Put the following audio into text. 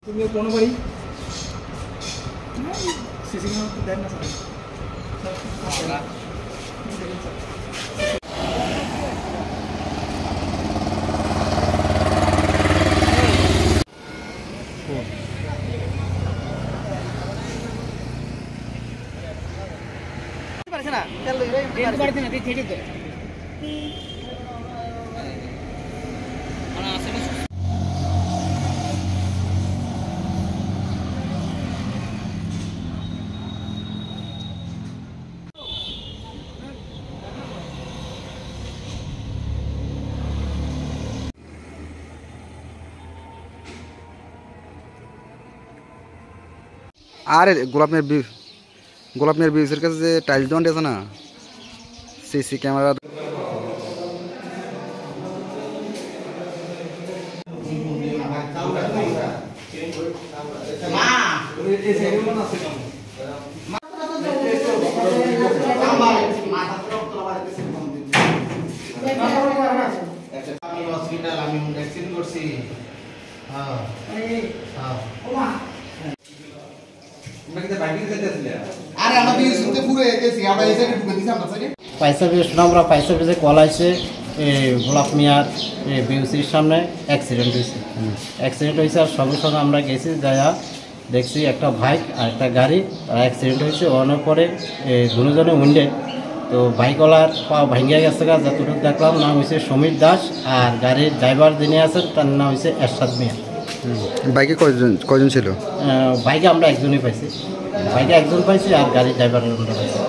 তুমি কোনো বাড়ি সিসি ক্যামেরা দেন না স্যার পারছ না চল রে পারছ না ঠিক আছে ana asli আরে গোলাপ মেয়ের বিউসের কাছে যে টাইলস দোকানটি আছে না, সিসি ক্যামেরা আমি ভ্যাকসিন করছি। পয়সা বেজে কল আছে গোলাপ মিয়ার বিউসির সামনে অ্যাক্সিডেন্ট হয়েছে আর সঙ্গে সঙ্গে আমরা গেছি যাইয়া দেখছি একটা বাইক আর একটা গাড়ি আর অ্যাক্সিডেন্ট হয়েছে। অনেক পরে দুজনে উইন্ডে তো বাইকওয়ালার পা ভাঙ্গিয়া গেছে গা, যতটুকু দেখলাম নাম হয়েছে সমীর দাস আর গাড়ির ড্রাইভার যিনি আছেন তার নাম হয়েছে এরশাদ মিয়া। বাইকে কয়জন ছিল? বাইকে আমরা একজনই পাইছি, বাইকে একজন পাইছি আর গাড়ির ড্রাইভারের পাইছি।